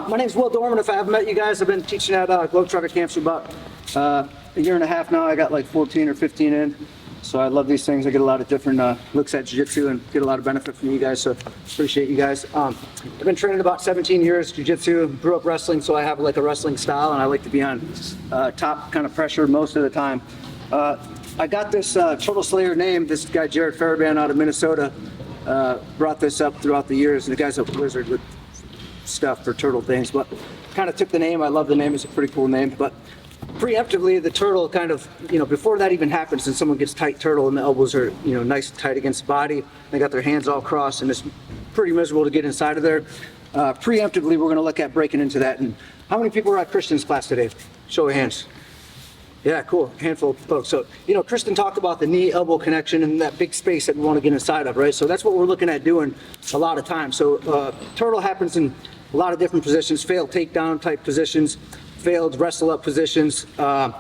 My name's Will Dorman. If I haven't met you guys, I've been teaching at Globetrotter camps for about a year and a half now. I got like 14 or 15 in. So I love these things. I get a lot of different looks at jiu-jitsu and get a lot of benefit from you guys. So appreciate you guys. I've been training about 17 years jiu-jitsu. Grew up wrestling, so I have like a wrestling style, and I like to be on top kind of pressure most of the time. I got this Turtle Slayer name. This guy Jared Farabhan out of Minnesota brought this up throughout the years, and the guy's a wizard with stuff for turtle things, but kind of took the name. I love the name. It's a pretty cool name. But preemptively, the turtle kind of, before that even happens and someone gets tight turtle and the elbows are, nice and tight against the body, they got their hands all crossed and it's pretty miserable to get inside of there. Preemptively, we're going to look at breaking into that. And how many people were at Christian's class today? Show of hands. Yeah, cool. Handful of folks. So, Kristen talked about the knee-elbow connection and that big space that we want to get inside of, right? So that's what we're looking at doing a lot of times. So turtle happens in a lot of different positions, failed takedown type positions, failed wrestle up positions. A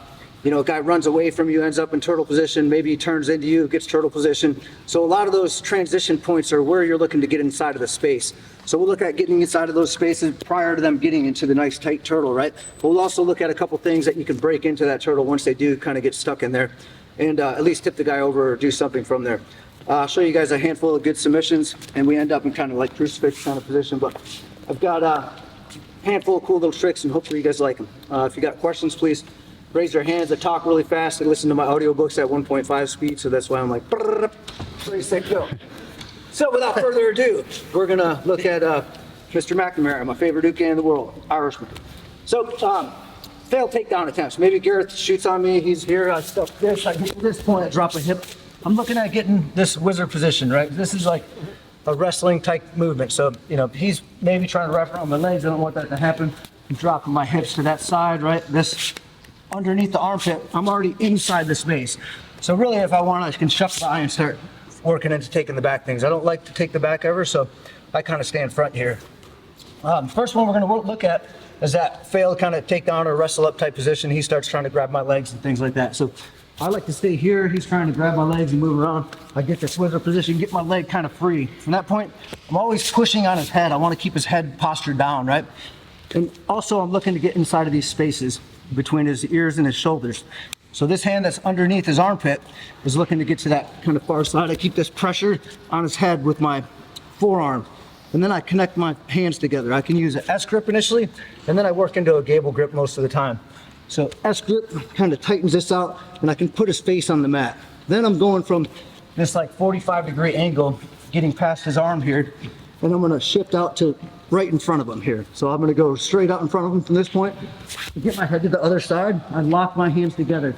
guy runs away from you, ends up in turtle position. Maybe he turns into you, gets turtle position. So a lot of those transition points are where you're looking to get inside of the space. So we'll look at getting inside of those spaces prior to them getting into the nice tight turtle, right? But we'll also look at a couple things that you can break into that turtle once they do kind of get stuck in there, and at least tip the guy over or do something from there. I'll show you guys a handful of good submissions, and we end up in kind of like crucifix kind of position. But I've got a handful of cool little tricks, and hopefully you guys like them. If you got questions, please raise your hands. I talk really fast. I listen to my audiobooks at 1.5 speed, so that's why I'm like, ready, set, go. So without further ado, we're gonna look at Mr. McNamara, my favorite Duke in the world, Irishman. So failed takedown attempts. Maybe Gareth shoots on me. He's here. I stuff this. I get to this point. I drop a hip. I'm looking at getting this wizard position, right? This is like a wrestling type movement. So he's maybe trying to wrap around my legs. I don't want that to happen. I'm dropping my hips to that side, right? This underneath the armpit. I'm already inside the space. So really, if I want, I can shuffle the eye and start working into taking the back things. I don't like to take the back ever, so I kind of stand front here. First one we're going to look at is that failed kind of takedown or wrestle up type position. He starts trying to grab my legs and things like that. So I like to stay here. He's trying to grab my legs and move around. I get this wizard position, get my leg kind of free. From that point, I'm always pushing on his head. I want to keep his head postured down, right? And also I'm looking to get inside of these spaces between his ears and his shoulders. So this hand that's underneath his armpit is looking to get to that kind of far side. I keep this pressure on his head with my forearm, and then I connect my hands together. I can use an S grip initially, and then I work into a gable grip most of the time. So S grip kind of tightens this out, and I can put his face on the mat. Then I'm going from this like 45-degree angle, getting past his arm here, and I'm gonna shift out to right in front of him here. So I'm gonna go straight out in front of him from this point, get my head to the other side, I lock my hands together.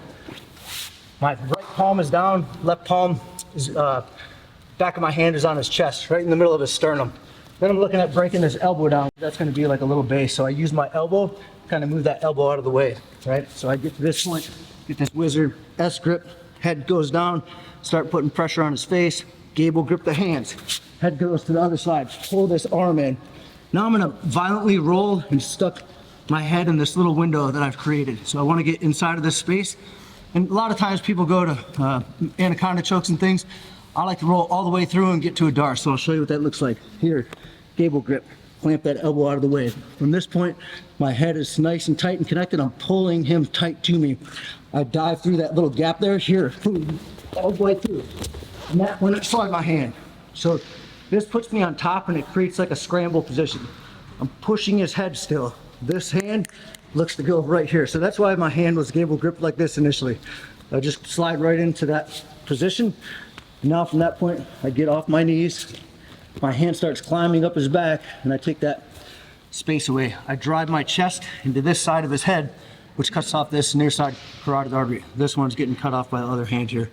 My right palm is down, left palm is, back of my hand is on his chest, right in the middle of his sternum. Then I'm looking at breaking this elbow down. That's gonna be like a little base. So I use my elbow, kind of move that elbow out of the way, right? So I get to this point, get this wizard S grip, head goes down, start putting pressure on his face, gable grip the hands, head goes to the other side, pull this arm in. Now I'm gonna violently roll and stuck my head in this little window that I've created. So I wanna get inside of this space. And a lot of times people go to anaconda chokes and things. I like to roll all the way through and get to a dart. So I'll show you what that looks like. Here, gable grip, clamp that elbow out of the way. From this point, my head is nice and tight and connected. I'm pulling him tight to me. I dive through that little gap there, here, all the way through. And that's when I slide my hand. So this puts me on top and it creates like a scramble position. I'm pushing his head still. This hand looks to go right here. So that's why my hand was gable gripped like this initially. I just slide right into that position. And now from that point, I get off my knees. My hand starts climbing up his back and I take that space away. I drive my chest into this side of his head, which cuts off this near side carotid artery. This one's getting cut off by the other hand here.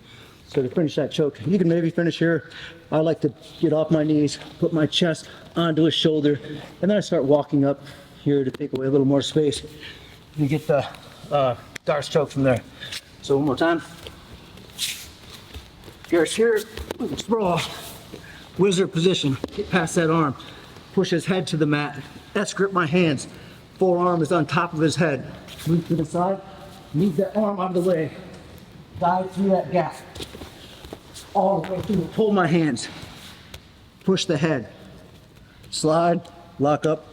So to finish that choke, you can maybe finish here. I like to get off my knees, put my chest onto his shoulder, and then I start walking up here to take away a little more space. You get the Darce choke from there. So one more time. Garrett's here, sprawl, wizard position, get past that arm, push his head to the mat, S grip my hands, forearm is on top of his head, move to the side, move that arm out of the way, dive through that gap, all the way through, pull my hands, push the head, slide, lock up,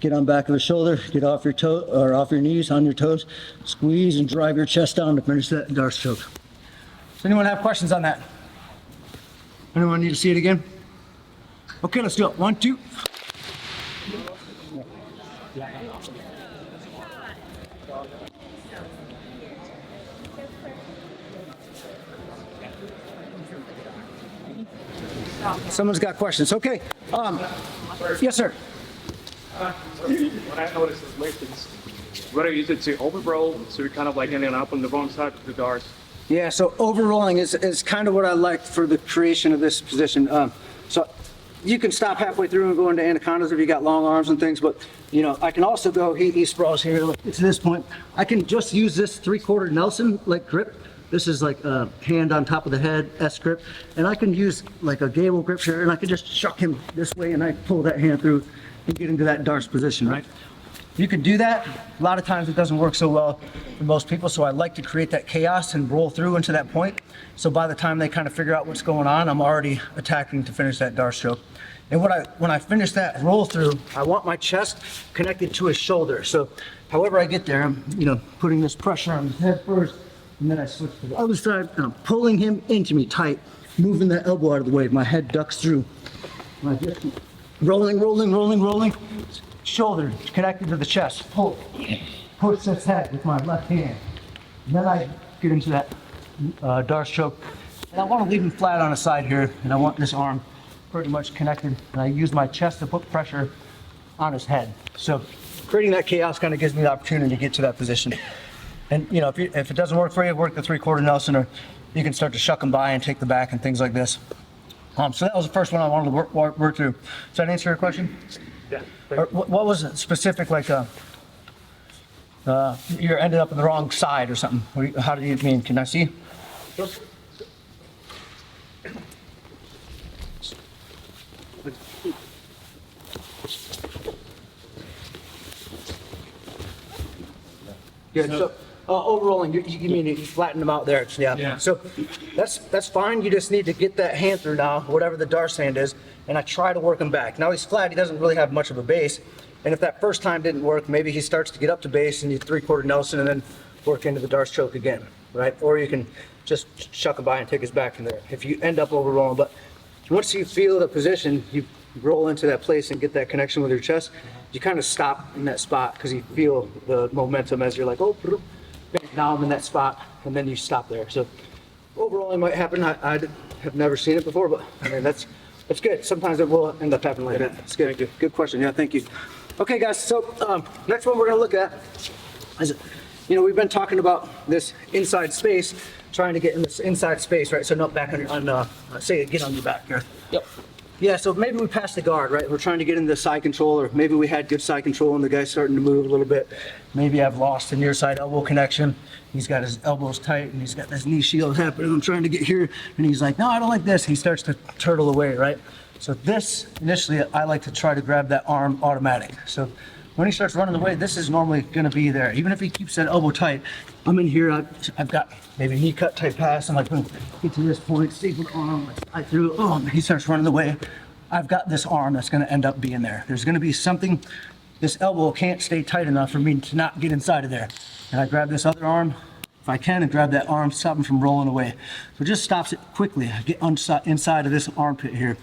Get on back of the shoulder, get off your toe or off your knees, on your toes, squeeze and drive your chest down to finish that Darce choke. Does anyone have questions on that? Anyone need to see it again? Okay, let's do it. 1, 2. Someone's got questions. Okay. Yes, sir. What I noticed is lessons, what I use it to overroll, so you're kind of like ending up on the wrong side of the Darce. Yeah, so overrolling is kind of what I like for the creation of this position. So you can stop halfway through and go into anacondas if you got long arms and things, but you know, I can also go, he sprawls here, look, to this point. I can just use this 3/4 Nelson like grip. This is like a hand on top of the head, S grip. And I can use like a gable grip here, and I can just chuck him this way, and I pull that hand through and get into that Darce position, right? You can do that. A lot of times it doesn't work so well for most people, so I like to create that chaos and roll through into that point. So by the time they kind of figure out what's going on, I'm already attacking to finish that Darce choke. And when I finish that roll through, I want my chest connected to his shoulder. So however I get there, I'm putting this pressure on his head first, and then I switch to the other side, and I'm pulling him into me tight, moving that elbow out of the way. My head ducks through. And I just rolling, rolling, rolling, rolling. Shoulder connected to the chest. Pull. Push this head with my left hand. And then I get into that Darce choke. And I want to leave him flat on his side here, and I want this arm pretty much connected. And I use my chest to put pressure on his head. So creating that chaos kind of gives me the opportunity to get to that position. And if it doesn't work for you, work the 3/4 Nelson, or you can start to shuck them by and take the back and things like this. So that was the first one I wanted to work through. Does that answer your question? Yeah. Or what was it specific, like you ended up on the wrong side or something? How do you mean? Can I see? Sure. Good. So overrolling, you mean you flatten them out there? Yeah. So that's fine. You just need to get that hand through now, whatever the Darce hand is, and I try to work him back. Now he's flat. He doesn't really have much of a base, and if that first time didn't work, maybe he starts to get up to base, and you 3/4 Nelson, and then work into the Darce choke again, right? Or you can just shuck him by and take his back from there. If you end up overrolling, but once you feel the position, you roll into that place and get that connection with your chest. You kind of stop in that spot because you feel the momentum as you're like, oh, now I'm in that spot, and then you stop there. So overall, it might happen. I have never seen it before, but I mean, that's good. Sometimes it will end up happening like that. It's good. Thank you. Good question. Yeah, thank you. Okay, guys. So next one we're going to look at is, we've been talking about this inside space, trying to get in this inside space, right? So not back on say, get on your back here. Yep. Yeah, so maybe we passed the guard, right? We're trying to get into the side control, or maybe we had good side control and the guy's starting to move a little bit. Maybe I've lost the near side elbow connection. He's got his elbows tight and he's got this knee shield happening. I'm trying to get here, and he's like, no, I don't like this. He starts to turtle away, right? So this, initially, I like to try to grab that arm automatic. So when he starts running away, this is normally gonna be there. Even if he keeps that elbow tight, I'm in here, I've got maybe knee cut type pass. I'm like, get to this point, staple the arm, I threw, he starts running away. I've got this arm that's gonna end up being there. There's gonna be something, this elbow can't stay tight enough for me to not get inside of there. And I grab this other arm, if I can, and grab that arm, stop him from rolling away. So it just stops it quickly. I get inside of this armpit here,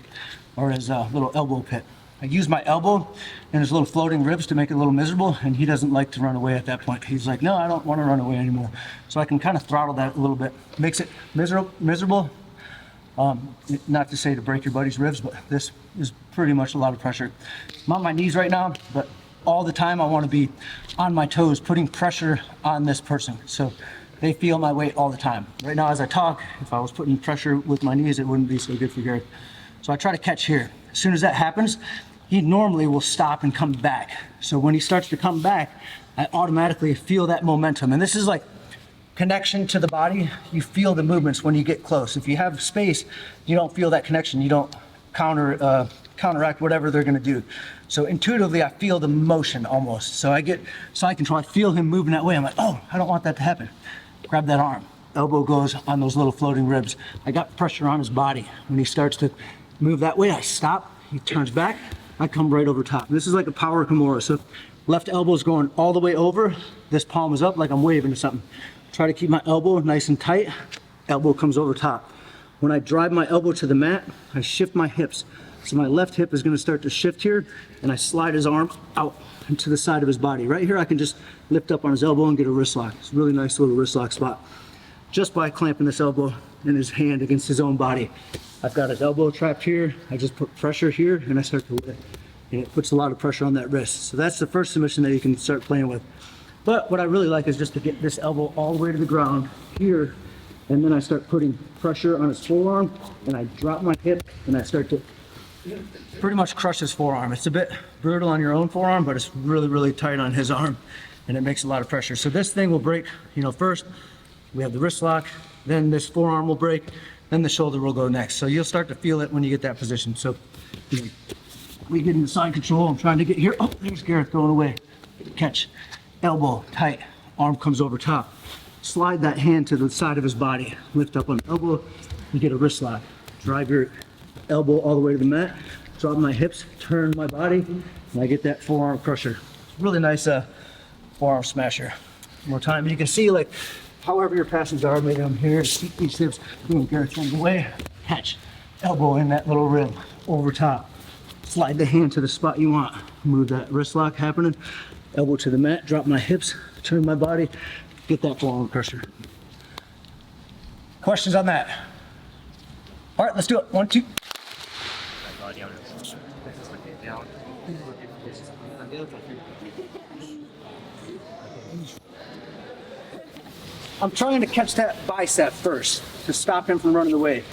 or his little elbow pit. I use my elbow and his little floating ribs to make it a little miserable, and he doesn't like to run away at that point. He's like, no, I don't want to run away anymore. So I can kind of throttle that a little bit. Makes it miserable. Not to say to break your buddy's ribs, but this is pretty much a lot of pressure. I'm on my knees right now, but all the time I want to be on my toes, putting pressure on this person. So they feel my weight all the time. Right now as I talk, if I was putting pressure with my knees, it wouldn't be so good for Gary. So I try to catch here. As soon as that happens, he normally will stop and come back. So when he starts to come back, I automatically feel that momentum. And this is like connection to the body. You feel the movements when you get close. If you have space, you don't feel that connection. You don't counteract whatever they're gonna do. So intuitively, I feel the motion almost. So I get side control, I feel him moving that way. I'm like, oh, I don't want that to happen. Grab that arm. Elbow goes on those little floating ribs. I got pressure on his body. When he starts to move that way, I stop. He turns back. I come right over top. This is like a power kamora. So left elbow is going all the way over. This palm is up like I'm waving or something. Try to keep my elbow nice and tight. Elbow comes over top. When I drive my elbow to the mat, I shift my hips. So my left hip is going to start to shift here, and I slide his arm out into the side of his body. Right here, I can just lift up on his elbow and get a wrist lock. It's a really nice little wrist lock spot. Just by clamping this elbow and his hand against his own body. I've got his elbow trapped here. I just put pressure here, and I start to lift. And it puts a lot of pressure on that wrist. So that's the first submission that you can start playing with. But what I really like is just to get this elbow all the way to the ground here, and then I start putting pressure on his forearm, and I drop my hip, and I start to pretty much crush his forearm. It's a bit brutal on your own forearm, but it's really, really tight on his arm, and it makes a lot of pressure. So this thing will break, first we have the wrist lock, then this forearm will break, then the shoulder will go next. So you'll start to feel it when you get that position. So we get into side control. I'm trying to get here. Oh, there's Gareth going away. Catch, elbow tight, arm comes over top. Slide that hand to the side of his body. Lift up on the elbow, you get a wrist lock. Drive your elbow all the way to the mat. Drop my hips, turn my body, and I get that forearm crusher. Really nice forearm smasher. One more time. You can see like however your passes are. Maybe I'm here, keep these hips. Boom, Gareth turns away. Catch, elbow in that little rib, over top. Slide the hand to the spot you want. Move that wrist lock happening. Elbow to the mat, drop my hips, turn my body, get that forearm crusher. Questions on that? All right, let's do it. 1, 2. I'm trying to catch that bicep first to stop him from running away.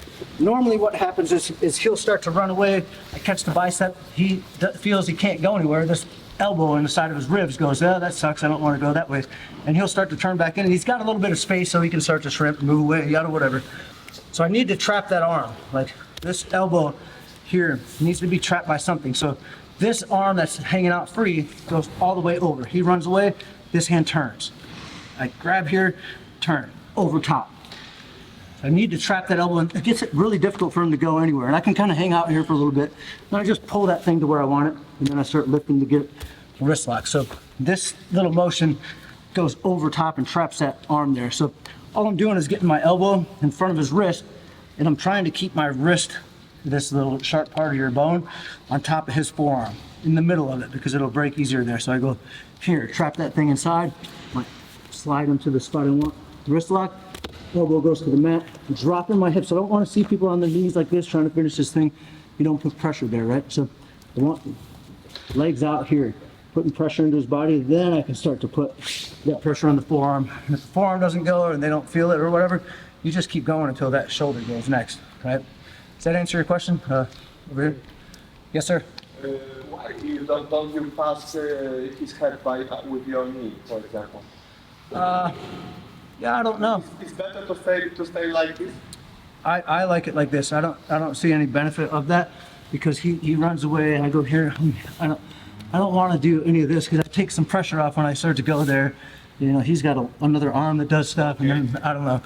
Normally what happens is he'll start to run away. I catch the bicep. He feels he can't go anywhere. This elbow in the side of his ribs goes, oh, that sucks. I don't want to go that way. And he'll start to turn back in. And he's got a little bit of space so he can start to shrimp, move away, yada, whatever. So I need to trap that arm. Like this elbow here needs to be trapped by something. So this arm that's hanging out free goes all the way over. He runs away, this hand turns. I grab here, turn, over top. I need to trap that elbow, and it gets it really difficult for him to go anywhere. And I can kind of hang out here for a little bit. Then I just pull that thing to where I want it, and then I start lifting to get the wrist lock. So this little motion goes over top and traps that arm there. So all I'm doing is getting my elbow in front of his wrist, and I'm trying to keep my wrist, this little sharp part of your bone, on top of his forearm, in the middle of it, because it'll break easier there. So I go here, trap that thing inside, slide him to the spot I want, wrist lock, elbow goes to the mat, dropping my hips. I don't want to see people on their knees like this trying to finish this thing. You don't put pressure there, right? So I want legs out here, putting pressure into his body. Then I can start to put that pressure on the forearm. And if the forearm doesn't go or they don't feel it or whatever, you just keep going until that shoulder goes next, right? Does that answer your question? Over here? Yes, sir? Why don't you pass his head by with your knee, for example? Yeah, I don't know. It's better to stay like this. I like it like this. I don't see any benefit of that because he runs away and I go here. I don't want to do any of this because I take some pressure off when I start to go there. He's got another arm that does stuff, and then I don't know.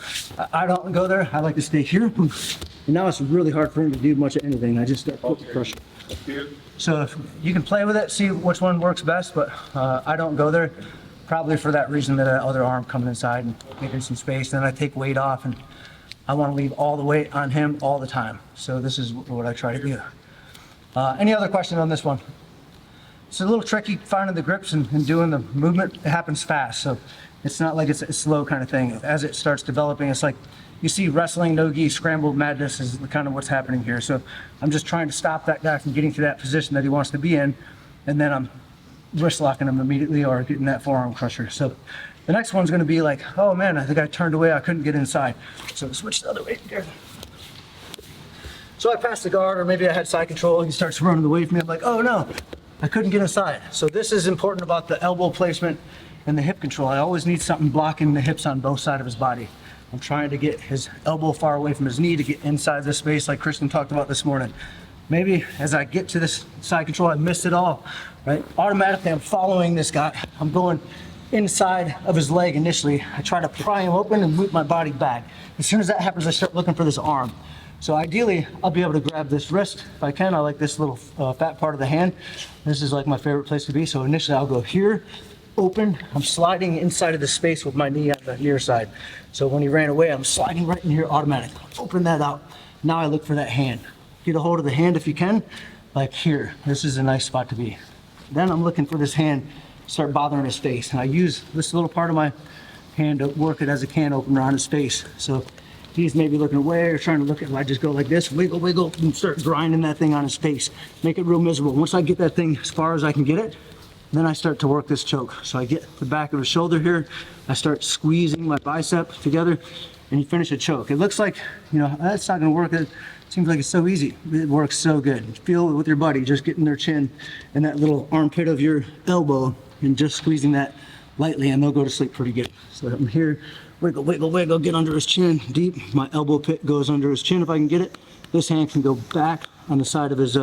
I don't go there. I like to stay here. And now it's really hard for him to do much of anything. I just start putting pressure. So if you can play with it, see which one works best, but I don't go there. Probably for that reason, that other arm coming inside and making some space. Then I take weight off, and I want to leave all the weight on him all the time. So this is what I try to do. Any other question on this one? It's a little tricky finding the grips and doing the movement. It happens fast, so it's not like it's a slow kind of thing. As it starts developing, it's like you see wrestling, no-gi, scrambled madness is kind of what's happening here. So I'm just trying to stop that guy from getting to that position that he wants to be in, and then I'm wrist locking him immediately or getting that forearm crusher. So the next one's going to be like, oh man, I think I turned away, I couldn't get inside. So switch the other way. So I passed the guard, or maybe I had side control, he starts running away from me. I'm like, oh no, I couldn't get inside. So this is important about the elbow placement and the hip control. I always need something blocking the hips on both sides of his body. I'm trying to get his elbow far away from his knee to get inside this space like Kristen talked about this morning. Maybe as I get to this side control, I missed it all, right? Automatically, I'm following this guy. I'm going inside of his leg initially. I try to pry him open and move my body back. As soon as that happens, I start looking for this arm. So ideally, I'll be able to grab this wrist if I can. I like this little fat part of the hand. This is like my favorite place to be. So initially I'll go here, open. I'm sliding inside of the space with my knee on the near side. So when he ran away, I'm sliding right in here automatic. Open that out. Now I look for that hand. Get a hold of the hand if you can, like here. This is a nice spot to be. Then I'm looking for this hand, start bothering his face. And I use this little part of my hand to work it as a can opener on his face. So he's maybe looking away or trying to look at it. I just go like this, wiggle, wiggle, and start grinding that thing on his face. Make it real miserable. Once I get that thing as far as I can get it, then I start to work this choke. So I get the back of his shoulder here. I start squeezing my bicep together, and you finish a choke. It looks like, you know, that's not gonna work. It seems like it's so easy. It works so good. Feel it with your buddy, just getting their chin in that little armpit of your elbow and just squeezing that lightly, and they'll go to sleep pretty good. So I'm here, wiggle, wiggle, wiggle, get under his chin deep. My elbow pit goes under his chin if I can get it. This hand can go back on the side of his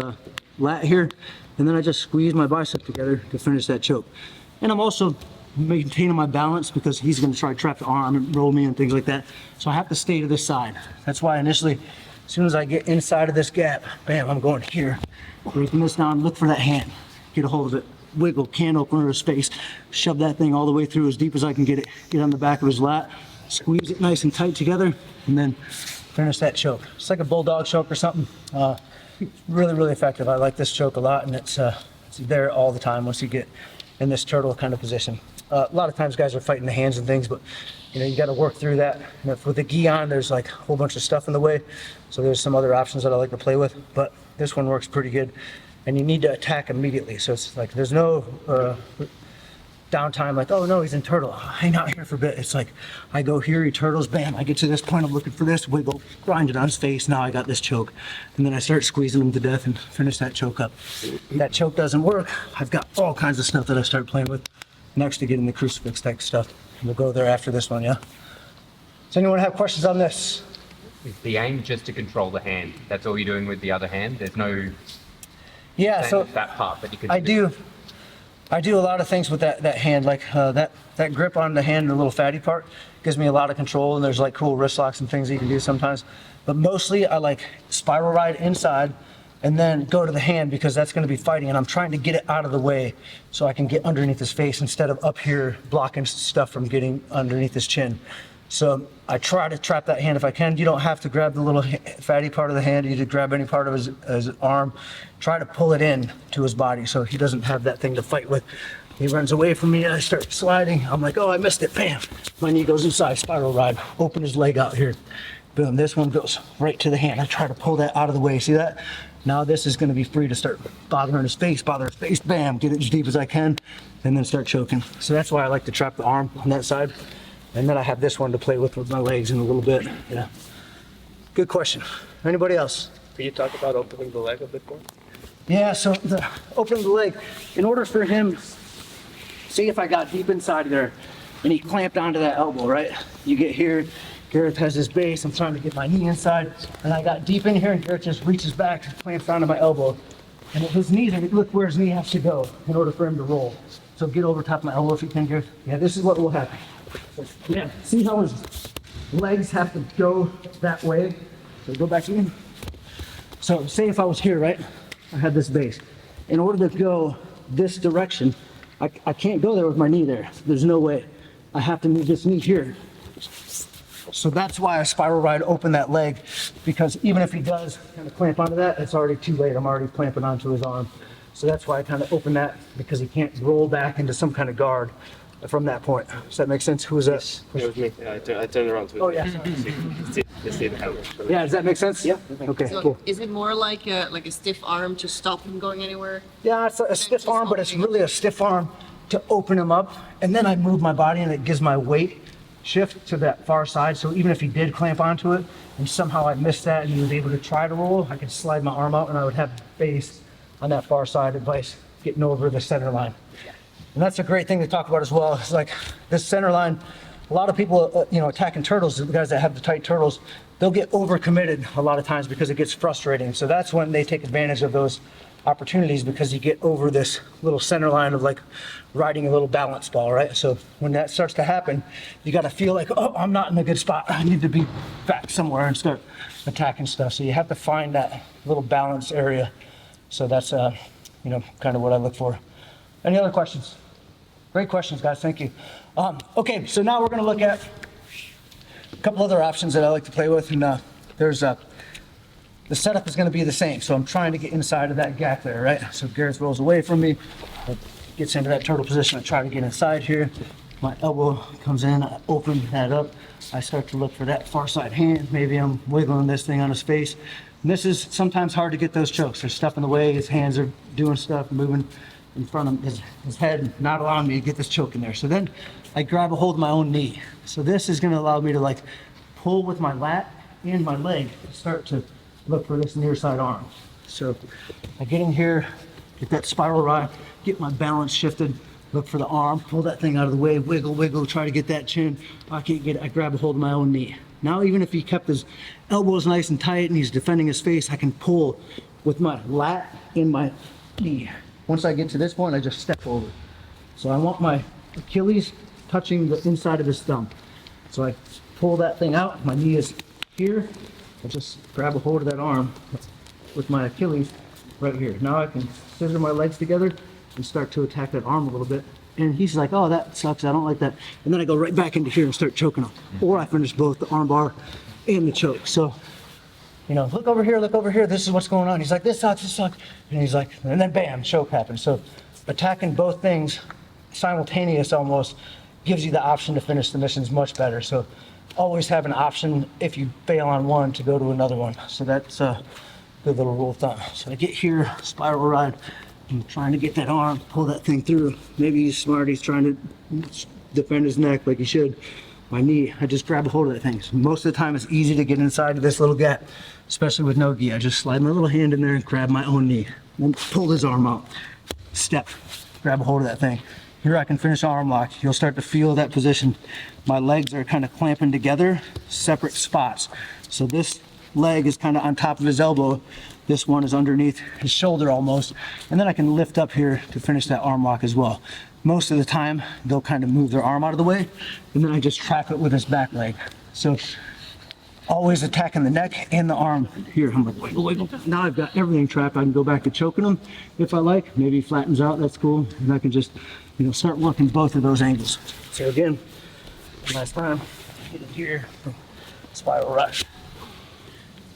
lat here, and then I just squeeze my bicep together to finish that choke. And I'm also maintaining my balance because he's going to try to trap the arm and roll me and things like that. So I have to stay to this side. That's why initially, as soon as I get inside of this gap, bam, I'm going here, breaking this down, look for that hand, get a hold of it. Wiggle, can opener his face, shove that thing all the way through as deep as I can get it, get on the back of his lat, squeeze it nice and tight together, and then finish that choke. It's like a bulldog choke or something. Really, really effective. I like this choke a lot, and it's there all the time once you get in this turtle kind of position. A lot of times guys are fighting the hands and things, but you know, you got to work through that. You know, with the gi on, there's like a whole bunch of stuff in the way, so there's some other options that I like to play with, but this one works pretty good. And you need to attack immediately. So it's like there's no downtime like, oh no, he's in turtle, hang out here for a bit. It's like I go here, he turtles, bam, I get to this point, I'm looking for this, wiggle, grind it on his face, now I got this choke. And then I start squeezing him to death and finish that choke up. If that choke doesn't work, I've got all kinds of stuff that I start playing with next to getting the crucifix type stuff. And we'll go there after this one, yeah? Does anyone have questions on this? Is the aim just to control the hand? That's all you're doing with the other hand? There's no Yeah, so that part that you can I do a lot of things with that hand, like that grip on the hand, the little fatty part, gives me a lot of control, and there's like cool wrist locks and things that you can do sometimes. But mostly I like spiral ride inside and then go to the hand because that's going to be fighting, and I'm trying to get it out of the way so I can get underneath his face instead of up here blocking stuff from getting underneath his chin. So I try to trap that hand if I can. You don't have to grab the little fatty part of the hand. You just grab any part of his arm. Try to pull it in to his body so he doesn't have that thing to fight with. He runs away from me. I start sliding. I'm like, oh, I missed it. Bam. My knee goes inside, spiral ride. Open his leg out here. Boom. This one goes right to the hand. I try to pull that out of the way. See that? Now this is going to be free to start bothering his face, bam, get it as deep as I can, and then start choking. So that's why I like to trap the arm on that side. And then I have this one to play with my legs in a little bit. Yeah. Good question. Anybody else? Can you talk about opening the leg a bit more? Yeah, so the opening the leg, in order for him, see if I got deep inside there and he clamped onto that elbow, right? You get here, Gareth has his base, I'm trying to get my knee inside, and I got deep in here and Gareth just reaches back and clamps onto my elbow. And his knees, look where his knee has to go in order for him to roll. So get over top of my elbow if you can, Gareth. Yeah, this is what will happen. Yeah, see how his legs have to go that way? So go back in. So say if I was here, right? I had this base. In order to go this direction, I can't go there with my knee there. There's no way. I have to move this knee here. So that's why I spiral ride open that leg, because even if he does kind of clamp onto that, it's already too late. I'm already clamping onto his arm. So that's why I kind of open that, because he can't roll back into some kind of guard from that point. Does that make sense? Who is that? It was me. I turned around to it. Oh, yeah. See the helmet. Yeah, does that make sense? Yeah. Okay, So cool. is it more like a stiff arm to stop him going anywhere? Yeah, it's a stiff arm, but it's really a stiff arm to open him up. And then I move my body and it gives my weight shift to that far side. So even if he did clamp onto it and somehow I missed that and he was able to try to roll, I could slide my arm out and I would have base on that far side advice getting over the center line. And that's a great thing to talk about as well. It's like this center line, a lot of people, attacking turtles, the guys that have the tight turtles, they'll get overcommitted a lot of times because it gets frustrating. So that's when they take advantage of those opportunities because you get over this little center line of like riding a little balance ball, right? So when that starts to happen, you got to feel like, oh, I'm not in a good spot. I need to be back somewhere and start attacking stuff. So you have to find that little balance area. So that's, you know, kind of what I look for. Any other questions? Great questions, guys. Thank you. Okay, so now we're going to look at a couple other options that I like to play with. And there's the setup is going to be the same. So I'm trying to get inside of that gap there, right? So Gareth rolls away from me, gets into that turtle position. I try to get inside here. My elbow comes in, I open that up. I start to look for that far side hand. Maybe I'm wiggling this thing on his face. And this is sometimes hard to get those chokes. There's stuff in the way. His hands are doing stuff, moving in front of his head, not allowing me to get this choke in there. So then I grab a hold of my own knee. So this is gonna allow me to like pull with my lat and my leg to start to look for this near side arm. So I get in here, get that spiral ride, get my balance shifted, look for the arm, pull that thing out of the way, wiggle, wiggle, try to get that chin. I can't get it, I grab a hold of my own knee. Now even if he kept his elbows nice and tight and he's defending his face, I can pull with my lat and my knee. Once I get to this point, I just step over. So I want my Achilles touching the inside of his thumb. So I pull that thing out, my knee is here. I just grab a hold of that arm with my Achilles right here. Now I can scissor my legs together and start to attack that arm a little bit. And he's like, oh, that sucks, I don't like that. And then I go right back into here and start choking him. Or I finish both the arm bar and the choke. So, you know, look over here, this is what's going on. He's like, this sucks. And he's like, and then bam, choke happens. So attacking both things simultaneous almost gives you the option to finish the missions much better. So always have an option if you fail on one to go to another one. So that's a good little rule of thumb. So I get here, spiral ride, I'm trying to get that arm, pull that thing through. Maybe he's smart, he's trying to defend his neck like he should. My knee, I just grab a hold of that thing. So most of the time it's easy to get inside of this little gap, especially with no gi. I just slide my little hand in there and grab my own knee. Then pull his arm out, step, grab a hold of that thing. Here I can finish arm lock. You'll start to feel that position. My legs are kind of clamping together, separate spots. So this leg is kind of on top of his elbow. This one is underneath his shoulder almost. And then I can lift up here to finish that arm lock as well. Most of the time, they'll kind of move their arm out of the way, and then I just trap it with his back leg. So always attacking the neck and the arm. Here, I'm like, wiggle, wiggle. Now I've got everything trapped. I can go back to choking him if I like. Maybe he flattens out, that's cool. And I can just, you know, start working both of those angles. So again, last time, get it here, spiral rush.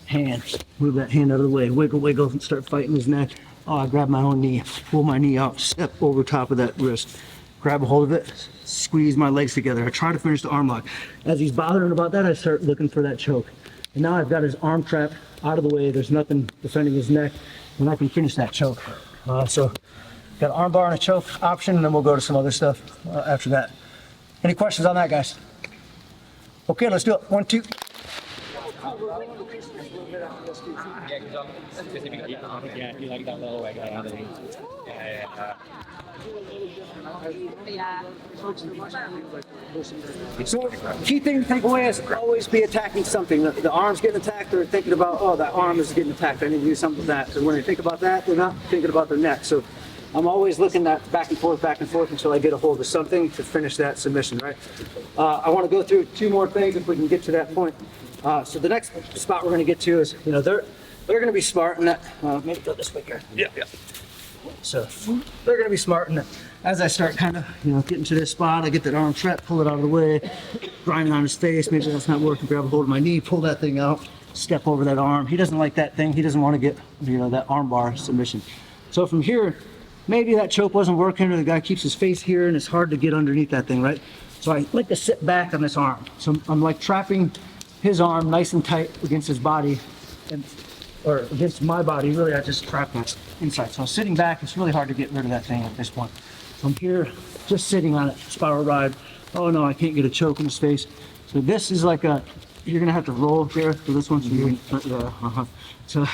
Hand, move that hand out of the way, wiggle, wiggle, and start fighting his neck. Oh, I grab my own knee, pull my knee out, step over top of that wrist, grab a hold of it, squeeze my legs together. I try to finish the arm lock. As he's bothering about that, I start looking for that choke. And now I've got his arm trap out of the way. There's nothing defending his neck, and I can finish that choke. So got an arm bar and a choke option, and then we'll go to some other stuff after that. Any questions on that, guys? Okay, let's do it. 1, 2. Yeah, you like that little way out of So key thing to take away is always be attacking something. The arm's getting attacked, they're thinking about, oh, that arm is getting attacked, I need to do something with that. So when they think about that, they're not thinking about their neck. So I'm always looking at back and forth until I get a hold of something to finish that submission, right? I want to go through 2 more things if we can get to that point. So the next spot we're going to get to is, you know, they're going to be smart in that, maybe go this way here. Yeah. So they're going to be smart in that. As I start kind of, you know, getting to this spot, I get that arm trap, pull it out of the way, grinding on his face, maybe that's not working, grab a hold of my knee, pull that thing out, step over that arm. He doesn't like that thing. He doesn't want to get, you know, that arm bar submission. So from here, maybe that choke wasn't working or the guy keeps his face here and it's hard to get underneath that thing, right? So I like to sit back on this arm. So I'm like trapping his arm nice and tight against his body, or against my body. Really, I just trap that inside. So sitting back, it's really hard to get rid of that thing at this point. So I'm here, just sitting on it, spiral ride. Oh no, I can't get a choke in his face. So this is like you're gonna have to roll here for this one. So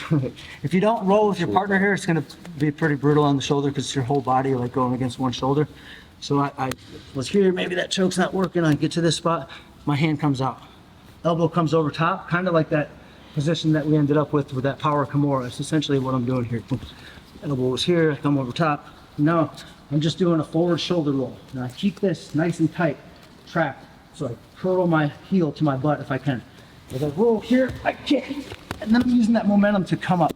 if you don't roll with your partner here, it's gonna be pretty brutal on the shoulder because it's your whole body like going against one shoulder. So I was here, maybe that choke's not working. I get to this spot, my hand comes out. Elbow comes over top, kind of like that position that we ended up with that power kamora. It's essentially what I'm doing here. elbow is here, I come over top. Now I'm just doing a forward shoulder roll. Now I keep this nice and tight, trapped. So I curl my heel to my butt if I can. As I roll here, I kick. And then I'm using that momentum to come up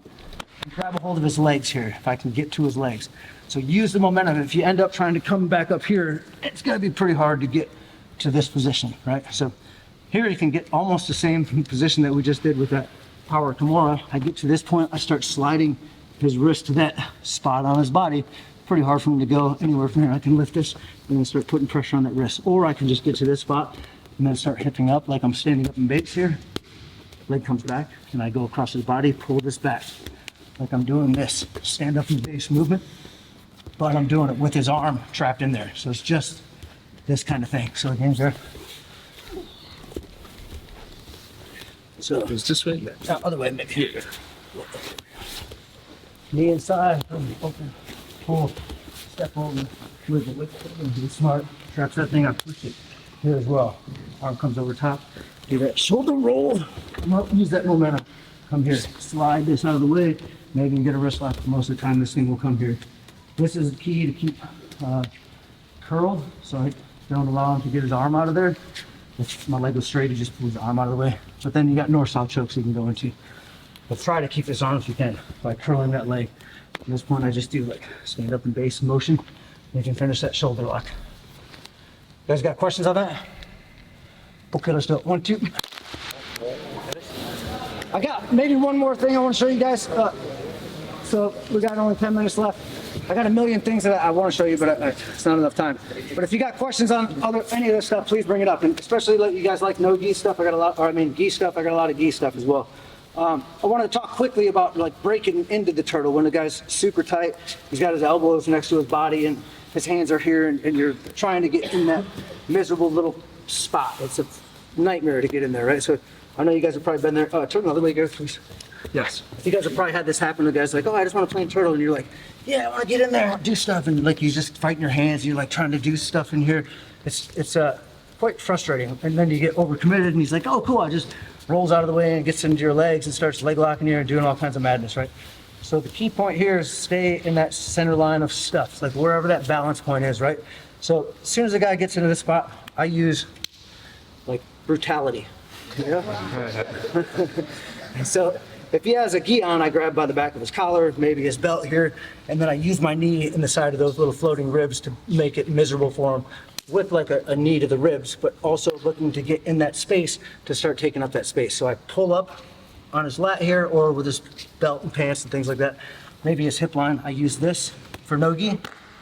and grab a hold of his legs here, if I can get to his legs. So use the momentum. If you end up trying to come back up here, it's gonna be pretty hard to get to this position, right? So here you can get almost the same position that we just did with that power kamora. I get to this point, I start sliding his wrist to that spot on his body. Pretty hard for him to go anywhere from here. I can lift this and then start putting pressure on that wrist. Or I can just get to this spot and then start hipping up like I'm standing up in base here. Leg comes back and I go across his body, pull this back. Like I'm doing this stand up in base movement, but I'm doing it with his arm trapped in there. So it's just this kind of thing. So again, there. So It's this way? other way maybe. Yeah. Knee inside, open, pull, step over, wiggle, wiggle, be smart. Traps that thing, I push it here as well. Arm comes over top, do that shoulder roll, come up, use that momentum. Come here, slide this out of the way, maybe you get a wrist lock. Most of the time this thing will come here. This is the key to keep curled, so I don't allow him to get his arm out of there. If my leg was straight, he just pulls the arm out of the way. But then you got north-south chokes you can go into. But try to keep his arm if you can by curling that leg. At this point, I just do like stand up in base motion. You can finish that shoulder lock. You guys got questions on that? Okay, let's do it. 1, 2. I got maybe one more thing I want to show you guys. So we got only 10 minutes left. I got a million things that I want to show you, but it's not enough time. But if you got questions on any of this stuff, please bring it up. And especially you guys like no gi stuff. I got a lot, or I mean gi stuff. I got a lot of gi stuff as well. I want to talk quickly about like breaking into the turtle when the guy's super tight. He's got his elbows next to his body and his hands are here, and you're trying to get in that miserable little spot. It's a nightmare to get in there, right? So I know you guys have probably been there. Turn the other way, guys, please. Yes. You guys have probably had this happen. The guy's like, "Oh, I just want to play in turtle," and you're like, "Yeah, I want to get in there, do stuff," and like you just fighting your hands. You're like trying to do stuff in here. It's quite frustrating. And then you get overcommitted, and he's like, "Oh, cool," I just rolls out of the way and gets into your legs and starts leg locking you and doing all kinds of madness, right? So the key point here is stay in that center line of stuff, like wherever that balance point is, right? So as soon as the guy gets into this spot, I use like brutality. You know? So if he has a gi on, I grab by the back of his collar, maybe his belt here, and then I use my knee in the side of those little floating ribs to make it miserable for him, with like a knee to the ribs, but also looking to get in that space to start taking up that space. So I pull up on his lat here, or with his belt and pants and things like that. Maybe his hip line, I use this for no gi.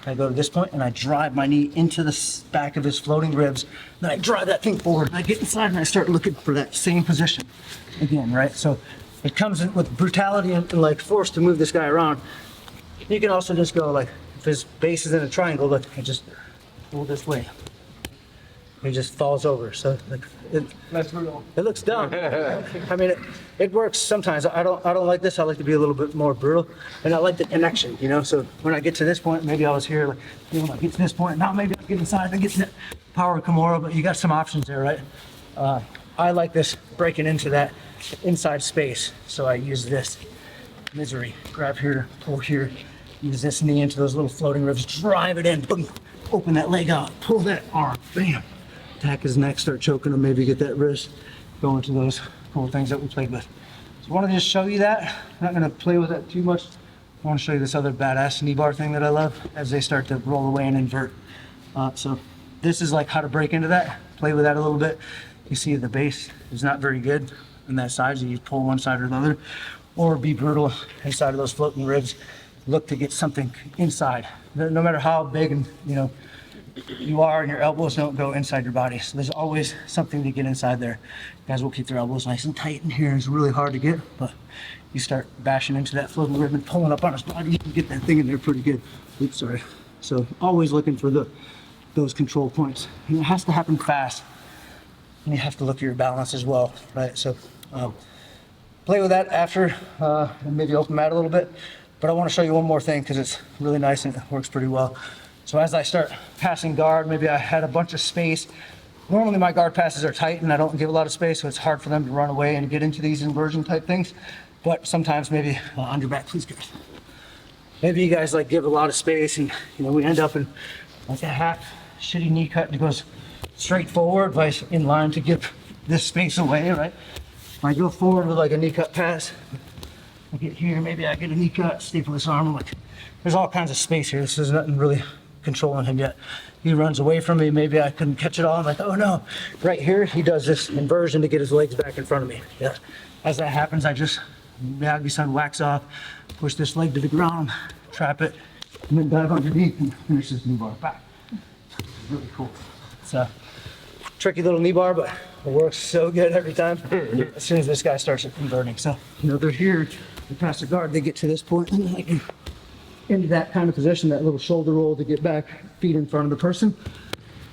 I go to this point and I drive my knee into the back of his floating ribs. Then I drive that thing forward. I get inside and I start looking for that same position again, right? So it comes in with brutality and like force to move this guy around. You can also just go like, if his base is in a triangle, look, I just pull this way. He just falls over. So like That's real. it looks dumb. I mean, it works sometimes. I don't like this. I like to be a little bit more brutal, and I like the connection, you know. So when I get to this point, maybe I was here, like, you know, I get to this point. Now maybe I get inside and get to that power kamora, but you got some options there, right? I like this breaking into that inside space, so I use this misery. Grab here, pull here, use this knee into those little floating ribs, drive it in, boom, open that leg out, pull that arm, bam. Attack his neck, start choking him, maybe get that wrist, go into those cool things that we played with. So I wanted to just show you that. I'm not gonna play with that too much. I wanna show you this other badass knee bar thing that I love as they start to roll away and invert. So this is like how to break into that, play with that a little bit. You see the base is not very good on that side, so you pull one side or the other, or be brutal inside of those floating ribs. Look to get something inside. No matter how big and, you know, you are, and your elbows don't go inside your body. So there's always something to get inside there. Guys will keep their elbows nice and tight in here. It's really hard to get, but you start bashing into that floating rib and pulling up on his body, you can get that thing in there pretty good. Oops, sorry. So always looking for those control points. And it has to happen fast. And you have to look at your balance as well, right? So play with that after, and maybe open mat a little bit. But I want to show you one more thing because it's really nice and it works pretty well. So as I start passing guard, maybe I had a bunch of space. Normally my guard passes are tight and I don't give a lot of space, so it's hard for them to run away and get into these inversion type things. But sometimes maybe on your back, please, guys. maybe you guys like give a lot of space and, you know, we end up in like a half shitty knee cut and it goes straight forward, vice in line to give this space away, right? If I go forward with like a knee cut pass, I get here, maybe I get a knee cut, staple this arm, like there's all kinds of space here. This is nothing really controlling him yet. He runs away from me, maybe I couldn't catch it all. I'm like, oh no. Right here, he does this inversion to get his legs back in front of me. Yeah. As that happens, I just Miyagi-san wax off, push this leg to the ground, trap it, and then dive underneath and finish this knee bar back. It's really cool. It's a tricky little knee bar, but it works so good every time as soon as this guy starts converting. So, you know, they're here, they pass the guard, they get to this point, and then they can into that kind of position, that little shoulder roll to get back, feet in front of the person.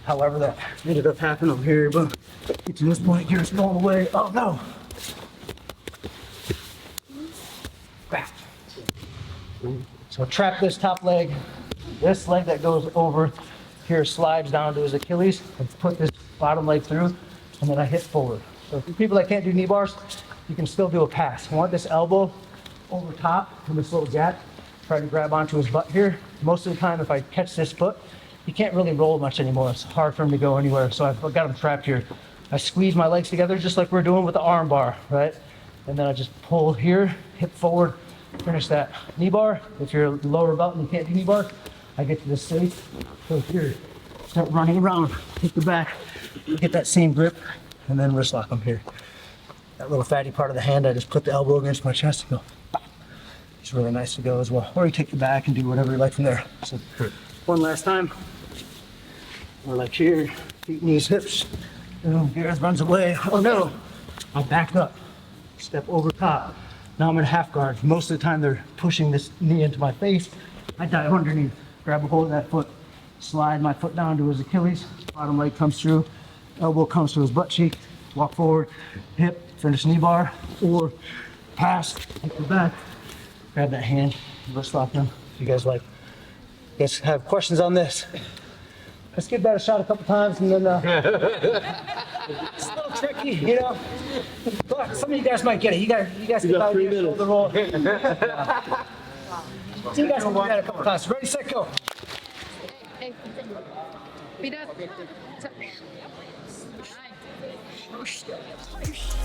However, that ended up happening over here, but get to this point, here it's going away. Oh no! Back. So trap this top leg. This leg that goes over here slides down to his Achilles and put this bottom leg through, and then I hit forward. So for people that can't do knee bars, you can still do a pass. I want this elbow over top from this little gap. Try to grab onto his butt here. Most of the time, if I catch this foot, he can't really roll much anymore. It's hard for him to go anywhere. So I've got him trapped here. I squeeze my legs together just like we're doing with the arm bar, right? And then I just pull here, hip forward, finish that knee bar. If you're lower belt and you can't do knee bar, I get to this safe. So here, start running around, hit the back, get that same grip, and then wrist lock him here. That little fatty part of the hand, I just put the elbow against my chest and go. It's really nice to go as well. Or you take the back and do whatever you like from there. So one last time. Or like here, feet, knees, hips. Boom, Gareth runs away. Oh no, I back up. Step over top. Now I'm in half guard. Most of the time they're pushing this knee into my face. I dive underneath, grab a hold of that foot, slide my foot down to his Achilles, bottom leg comes through, elbow comes to his butt cheek, walk forward, hip, finish knee bar, or pass, hit the back. Grab that hand, wrist lock them. If you guys like, you guys have questions on this, let's give that a shot a couple times and then it's a little tricky, you know. But some of you guys might get it. You guys can probably do a shoulder roll. So you guys can do that a couple times. Ready, set, go. Hey, feet up. Nice.